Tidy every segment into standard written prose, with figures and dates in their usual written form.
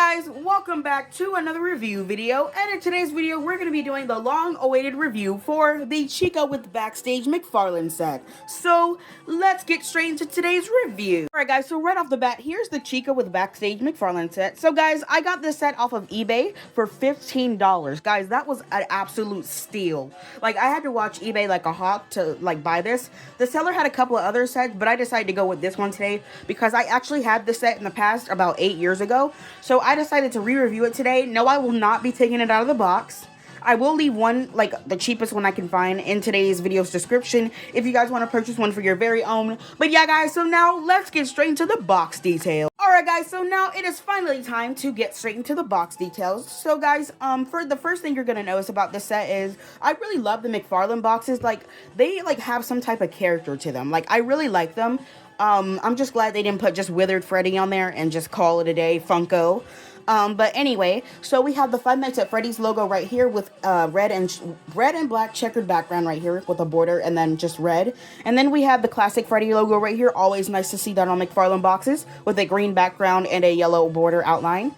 guys, welcome back to another review video, and in today's video we're going to be doing the long-awaited review for the Chica with Backstage Mcfarlane set. So let's get straight into today's review. Alright guys, so right off the bat, here's the Chica with Backstage Mcfarlane set. So guys, I got this set off of eBay for $15. Guys, that was an absolute steal. Like, I had to watch eBay like a hawk to buy this. The seller had a couple of other sets, but I decided to go with this one today because I actually had this set in the past about 8 years ago. So I decided to re-review it today. No, I will not be taking it out of the box. I will leave one, like the cheapest one I can find, in today's video's description if you guys want to purchase one for your very own. But yeah guys, so now let's get straight into the box detail. Alright guys, so now it is finally time to get straight into the box details. So guys, for the first thing you're going to notice about this set is, I really love the Mcfarlane boxes. Like, they have some type of character to them. Like, I really like them. I'm just glad they didn't put just Withered Freddy on there and just call it a day, Funko. But anyway, so we have the Five Nights at Freddy's logo right here with red and black checkered background right here with a border and then just red. And then we have the classic Freddy logo right here. Always nice to see that on Mcfarlane boxes with a green background and a yellow border outline.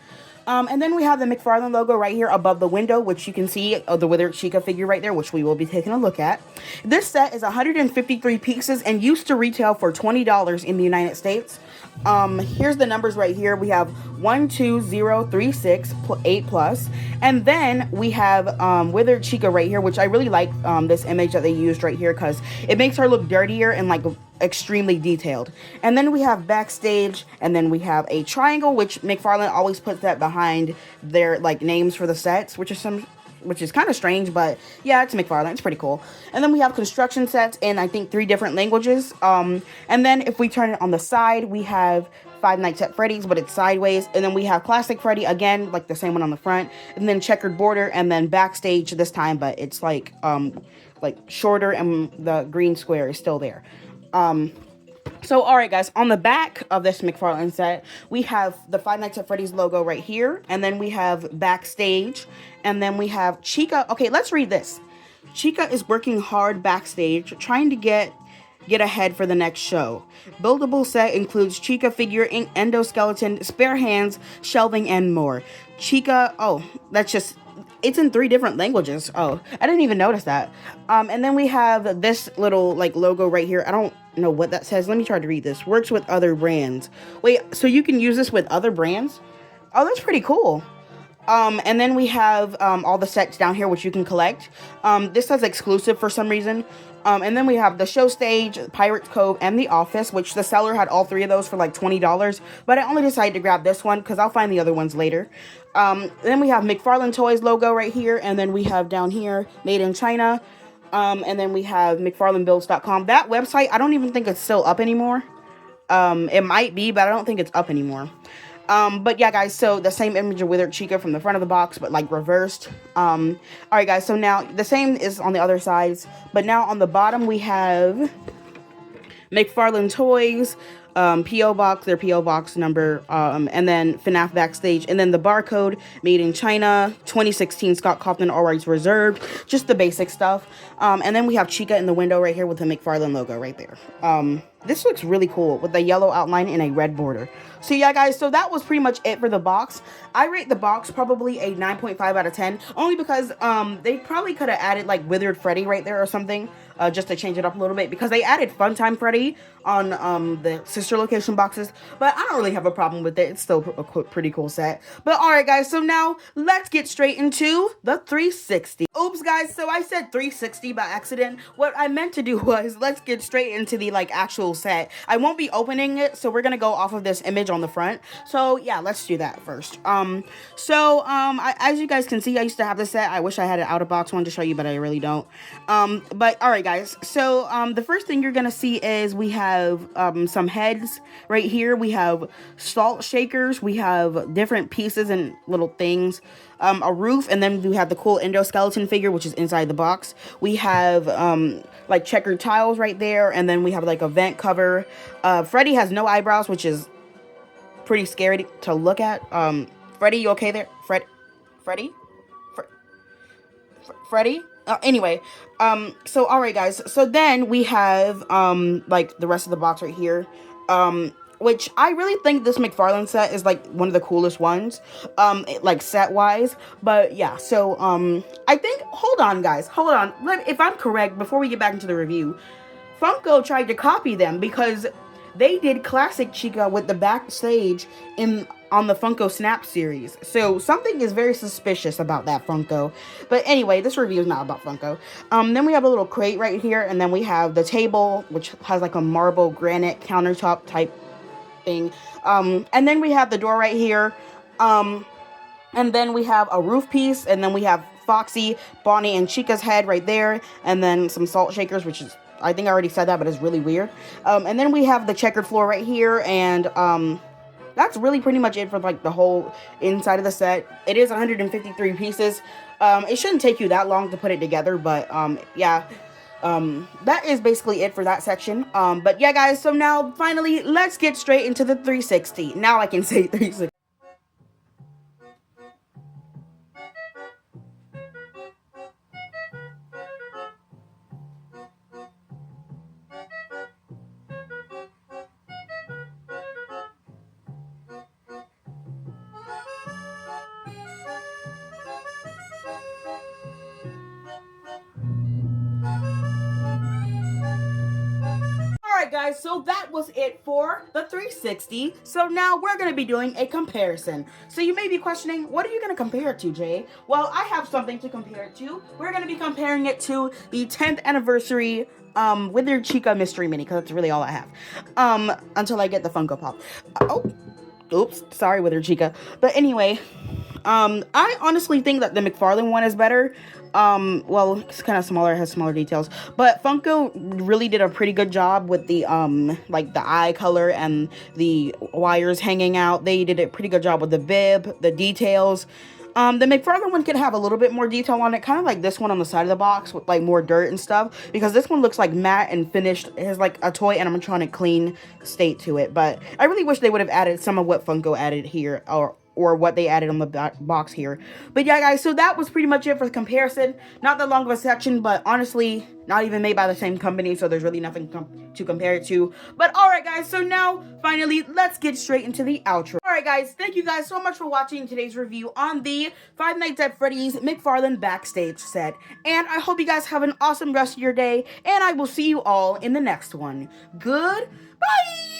And then we have the Mcfarlane logo right here above the window, which you can see the Withered Chica figure right there, which we will be taking a look at. This set is 153 pieces and used to retail for $20 in the United States. Here's the numbers right here. We have 1, 2, 0, 3, 6, 8 plus. And then we have Withered Chica right here, which I really like this image that they used right here because it makes her look dirtier and like extremely detailed. And then we have Backstage, and then we have a triangle, which Mcfarlane always puts that behind their like names for the sets, which is kind of strange, but yeah, it's Mcfarlane. It's pretty cool. And then we have construction sets in, I think, 3 different languages. And then if we turn it on the side, we have Five Nights at Freddy's, but it's sideways. And then we have Classic Freddy, again, like the same one on the front. And then checkered border, and then Backstage this time, but it's like shorter, and the green square is still there. So, alright guys, on the back of this Mcfarlane set, we have the Five Nights at Freddy's logo right here, and then we have Backstage, and then we have Chica. Okay, let's read this. Chica is working hard backstage, trying to get ahead for the next show. Buildable set includes Chica figure, endoskeleton, spare hands, shelving, and more. Chica, oh, that's just... it's in 3 different languages. Oh, I didn't even notice that. And then we have this little logo right here. I don't know what that says. Let me try to read this. Works with other brands. Wait, so you can use this with other brands? Oh, that's pretty cool. And then we have all the sets down here which you can collect. This says exclusive for some reason. And then we have the Show Stage, Pirates Cove, and The Office, which the seller had all 3 of those for like $20. But I only decided to grab this one because I'll find the other ones later. Then we have Mcfarlane Toys logo right here. And then we have down here, Made in China. And then we have McFarlaneBuilds.com. That website, I don't even think it's still up anymore. It might be, but I don't think it's up anymore. But yeah, guys, so the same image of Withered Chica from the front of the box, but like reversed. Alright, guys, so now the same is on the other sides, but now on the bottom we have Mcfarlane Toys, P.O. Box, their P.O. Box number, and then Fnaf Backstage, and then the barcode, Made in China, 2016 Scott Kaufman, all rights reserved, just the basic stuff. And then we have Chica in the window right here with the Mcfarlane logo right there. This looks really cool with the yellow outline and a red border. So yeah, guys, so that was pretty much it for the box. I rate the box probably a 9.5 out of 10, only because they probably could have added like Withered Freddy right there or something, just to change it up a little bit, because they added Funtime Freddy on the sister location boxes, but I don't really have a problem with it. It's still a pretty cool set. But alright guys, so now let's get straight into the 360. Oops guys, so I said 360 by accident. What I meant to do was, let's get straight into the actual set. I won't be opening it, so we're gonna go off of this image on the front. So yeah, let's do that first. As you guys can see, I used to have this set. I wish I had an out of box one to show you, but I really don't. But alright guys, so the first thing you're gonna see is we have some heads right here. We have salt shakers. We have different pieces and little things. A roof, and then we have the cool endoskeleton figure, which is inside the box. We have like checkered tiles right there, and then we have like a vent cover. Freddy has no eyebrows, which is pretty scary to look at. Freddy, you okay there? Freddy? Freddy? Anyway, so alright guys, so then we have like the rest of the box right here. which I really think this McFarlane set is like one of the coolest ones, like set wise. But yeah, so I think, hold on guys, hold on. If I'm correct, before we get back into the review, Funko tried to copy them because they did classic Chica with the Backstage on the Funko Snap series. So something is very suspicious about that Funko. But anyway, this review is not about Funko. Then we have a little crate right here, and then we have the table, which has like a marble granite countertop type thing. And then we have the door right here. And then we have a roof piece, and then we have Foxy, Bonnie, and Chica's head right there, and then some salt shakers, which is, I think I already said that, but it's really weird. And then we have the checkered floor right here, and that's really pretty much it for like the whole inside of the set. It is 153 pieces. It shouldn't take you that long to put it together, but yeah. That is basically it for that section. But yeah, guys, so now finally let's get straight into the 360. Now I can say 360. Alright guys, so that was it for the 360. So now we're going to be doing a comparison. So you may be questioning, what are you going to compare it to, Jay? Well, I have something to compare it to. We're going to be comparing it to the 10th anniversary Withered Chica Mystery Mini, because that's really all I have. Until I get the Funko Pop. Oh, oops, sorry Withered Chica. But anyway, I honestly think that the Mcfarlane one is better. Well, it's kind of smaller, it has smaller details, but Funko really did a pretty good job with the, like the eye color and the wires hanging out. They did a pretty good job with the bib, the details. The Mcfarlane one could have a little bit more detail on it, kind of like this one on the side of the box with like more dirt and stuff, because this one looks like matte and finished. It has like a toy animatronic clean state to it, but I really wish they would have added some of what Funko added here, or what they added on the box here. But yeah, guys, so that was pretty much it for the comparison. Not that long of a section, but honestly, not even made by the same company, so there's really nothing to compare it to. But alright, guys, so now, finally, let's get straight into the outro. Alright, guys, thank you guys so much for watching today's review on the Five Nights at Freddy's McFarlane Backstage set. And I hope you guys have an awesome rest of your day, and I will see you all in the next one. Goodbye!